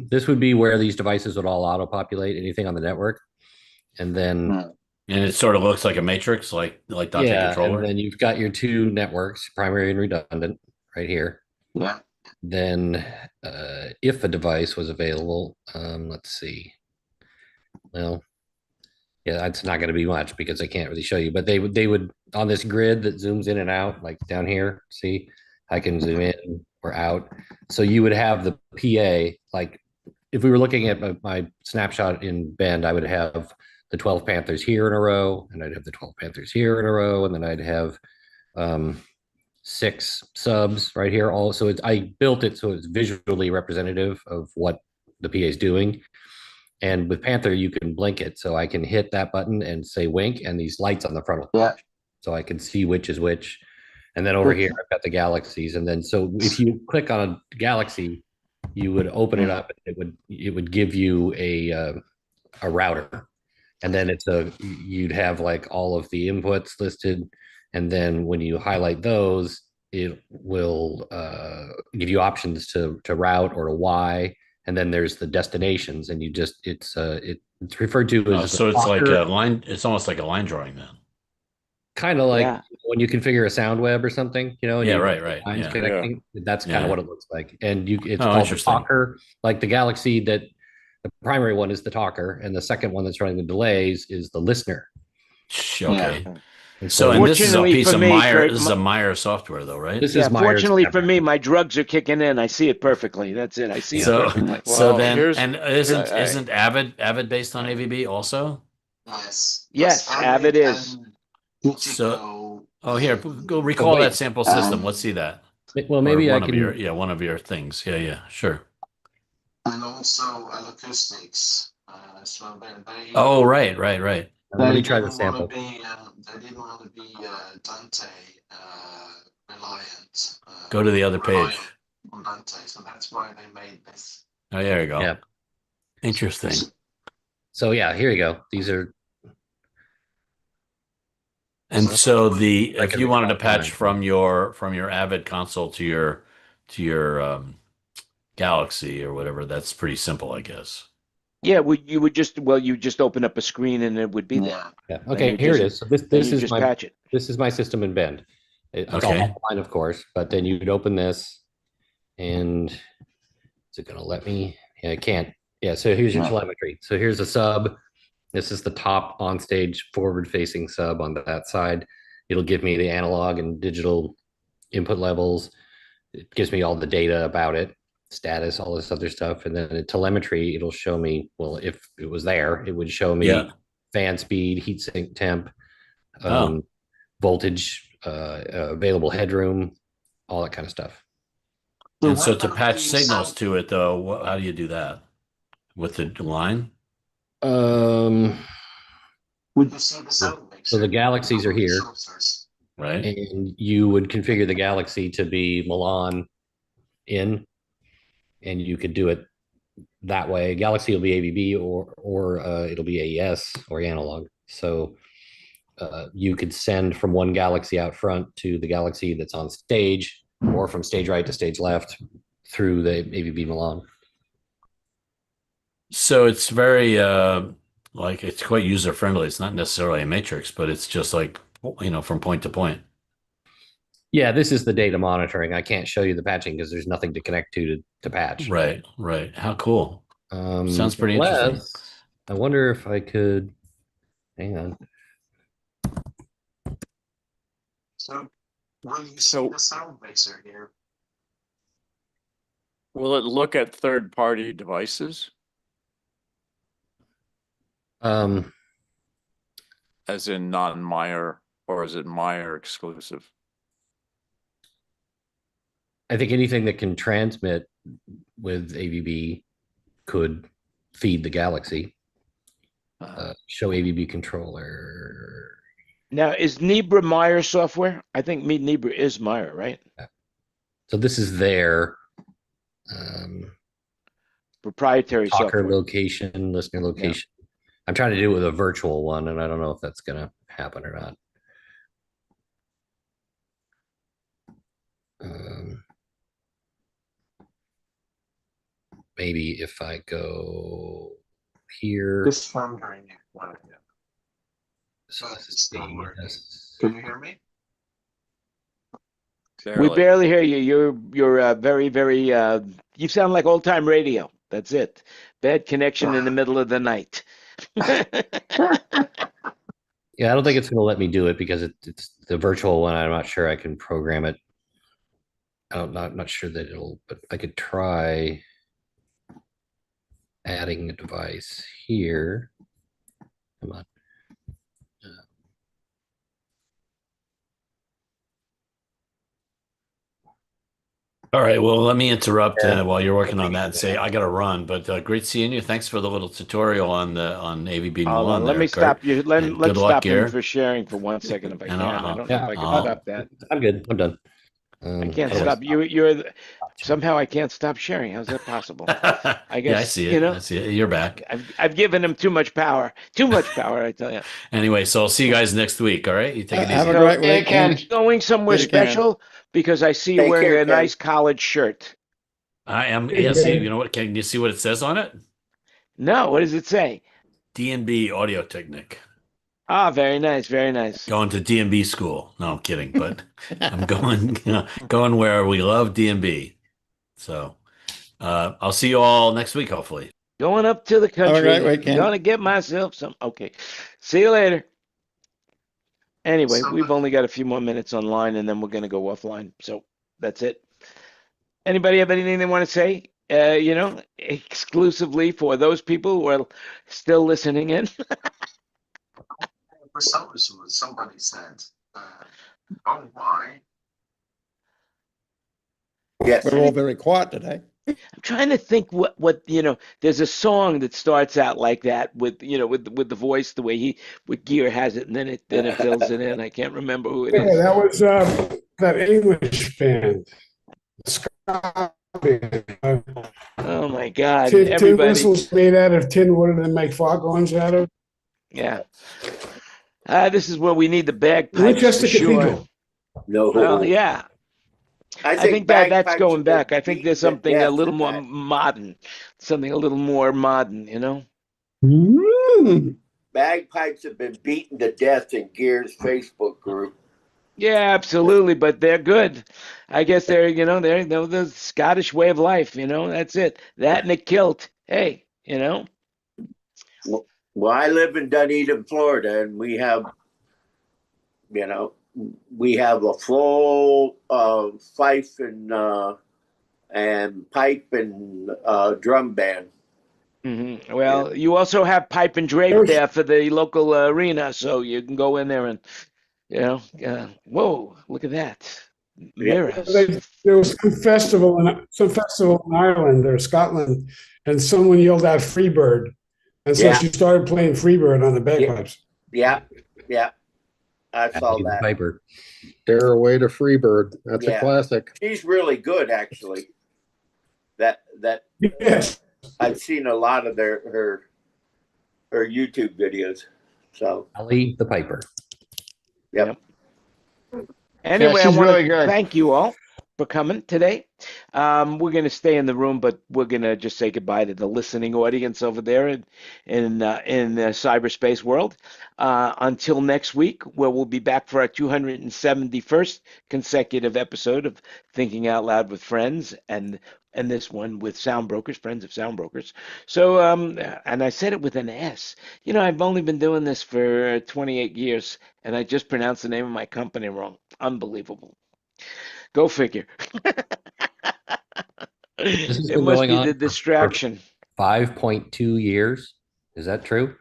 this would be where these devices would all auto-populate anything on the network, and then and it sort of looks like a matrix, like Dante Controller. And then you've got your two networks, primary and redundant, right here. Yeah. Then, if a device was available, let's see. Well, yeah, it's not going to be much because I can't really show you. But they would on this grid that zooms in and out, like down here. See, I can zoom in or out. So you would have the PA, like if we were looking at my snapshot in Bend, I would have the 12 Panthers here in a row, and I'd have the 12 Panthers here in a row, and then I'd have 6 subs right here. Also, I built it so it's visually representative of what the PA is doing. And with Panther, you can blink it. So I can hit that button and say wink, and these lights on the front will flash. So I can see which is which. And then over here, I've got the galaxies. And then so if you click on a galaxy, you would open it up. And it would give you a router. And then you'd have like all of the inputs listed. And then when you highlight those, it will give you options to route or to Y. And then there's the destinations, and it's referred to as so it's like a line. It's almost like a line drawing then. Kind of like when you configure a sound web or something, right. Lines connecting. That's kind of what it looks like. And it's called the talker, like the Galaxy that the primary one is the talker, and the second one that's running the delays is the listener. Okay. Yeah. And this is a piece of Meyer. This is a Meyer software, though, right? This is fortunately for me, my drugs are kicking in. I see it perfectly. That's it. I see it perfectly. So then, and isn't Avid based on AVB also? Yes, Avid is. So, here, go recall that sample system. Let's see that. Well, maybe one of your things. Yeah, sure. And also acoustics. So they. Oh, right. Let me try the sample. They didn't want to be Dante reliant. Go to the other page. On Dante, so that's why they made this. Oh, there you go. Yeah. Interesting. So here you go. These are. And so if you wanted to patch from your Avid console to your Galaxy or whatever, that's pretty simple, I guess. Yeah, you would just open up a screen and it would be there. Yeah. Okay, here it is. So this is just patch it. This is my system in Bend. It's all offline, of course, but then you'd open this, and is it going to let me? Yeah, it can't. Yeah. So here's your telemetry. So here's a sub. This is the top on-stage forward-facing sub on that side. It'll give me the analog and digital input levels. It gives me all the data about it, status, all this other stuff. And then in telemetry, it'll show me, well, if it was there, it would show me fan speed, heat sink temp, voltage, available headroom, all that kind of stuff. And so to patch signals to it, though, how do you do that? With the line? So the galaxies are here, right? And you would configure the galaxy to be Milan in, and you could do it that way. Galaxy will be AVB or it'll be AES or analog. So you could send from one galaxy out front to the galaxy that's on stage, or from stage right to stage left through the AVB Milan. So it's very like it's quite user friendly. It's not necessarily a matrix, but it's just like, from point to point. Yeah, this is the data monitoring. I can't show you the patching because there's nothing to connect to patch. Right. How cool. Sounds pretty interesting. I wonder if I could, hang on. So when you see the sound mixer here, will it look at third-party devices? As in non-Meyer, or is it Meyer exclusive? I think anything that can transmit with AVB could feed the galaxy. Show AVB controller. Now, is Nebra Meyer software? I think Nebra is Meyer, right? So this is their proprietary talker software. location, listener location. Yeah. I'm trying to do it with a virtual one, and I don't know if that's going to happen or not. Maybe if I go here. Just wondering if one of them. So this is Can you hear me? We barely hear you. You're very, very. You sound like old time radio. That's it. Bad connection in the middle of the night. Yeah, I don't think it's going to let me do it because it's the virtual one. I'm not sure I can program it. I'm not sure that it'll, but I could try adding a device here. Come on. All right. Well, let me interrupt while you're working on that and say I got to run. But great seeing you. Thanks for the little tutorial on AVB Milan. Let me stop you. Let's stop him for sharing for 1 second if I can. I don't know if I can stop that. I'm good. I'm done. I can't stop you. Somehow I can't stop sharing. How's that possible? I guess. Yeah, I see it. I see it. You're back. I've given him too much power. Too much power, I tell you. Anyway, so I'll see you guys next week. All right. You take it easy. Have a great weekend. Going somewhere special because I see you wearing a nice college shirt. I am. Yeah, see, you know what? Can you see what it says on it? No. What does it say? D&B Audio Technic. Ah, very nice, very nice. Going to D&B school. No, I'm kidding, but I'm going where we love D&B. So I'll see you all next week, hopefully. Going up to the country. Have a great weekend. Gonna get myself some. Okay. See you later. Anyway, we've only got a few more minutes online, and then we're gonna go offline. So that's it. Anybody have anything they want to say? Exclusively for those people who are still listening in. For some reason, somebody said, "Oh, why?" Yes, we're all very quiet today. I'm trying to think what there's a song that starts out like that with the voice the way Gear has it, and then it fills it in. I can't remember who it is. Yeah, that was that English band. Oh my God! Tin whistles made out of tin. What do they make foghorns out of? Yeah. This is where we need the bagpipes. Winchester for sure. Cathedral. No. Well, yeah. I think that's going back. I think there's something a little more modern. Something a little more modern, Bagpipes have been beaten to death in Gear's Facebook group. Yeah, absolutely, but they're good. I guess they're the Scottish way of life. That's it. That and a kilt. Hey, Well, I live in Dunedin, Florida, and we have a full fife and pipe and drum band. Well, you also have pipe and drape there for the local arena, so you can go in there and, whoa, look at that. Mirrors. There was some festival in Ireland or Scotland, and someone yelled out Freebird. And so she started playing Freebird on the bagpipes. Yeah. I saw The that. Piper. Stairway to Freebird. That's a classic. She's really good, actually. That Yes. I've seen a lot of her YouTube videos. So Ali the Piper. Yep. Anyway, she's I want really to good. thank you all for coming today. We're going to stay in the room, but we're going to just say goodbye to the listening audience over there in the cyberspace world. Until next week, where we'll be back for our 271st consecutive episode of Thinking Out Loud with Friends, and this one with SoundBrokers, Friends of SoundBrokers. So, and I said it with an S. I've only been doing this for 28 years, and I just pronounced the name of my company wrong. Unbelievable. Go figure. It must be the distraction. 5.2 years. Is that true?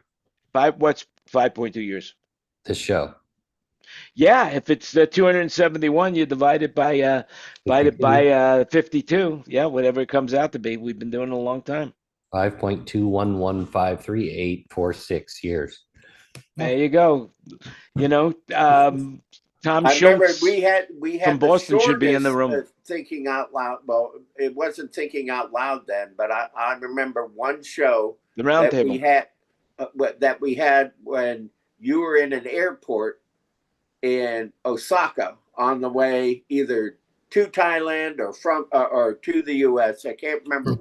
What's 5.2 years? This show. Yeah, if it's 271, you divide it by 52. Yeah, whatever it comes out to be. We've been doing it a long time. 5.211534846 years. There you go. Tom I remember Schultz we had from Boston should be in the room. Thinking Out Loud. Well, it wasn't Thinking Out Loud then, but I remember one show the roundtable we had when you were in an airport in Osaka on the way either to Thailand or from or to the U.S. I can't remember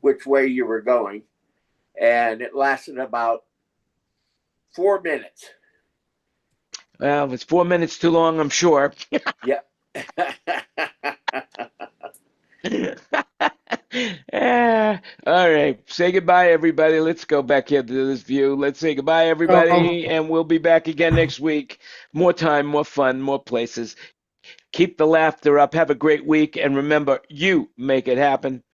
which way you were going, and it lasted about 4 minutes. Well, it's 4 minutes too long, I'm sure. Yeah. All right. Say goodbye, everybody. Let's go back here to this view. Let's say goodbye, everybody, and we'll be back again next week. More time, more fun, more places. Keep the laughter up. Have a great week. And remember, you make it happen.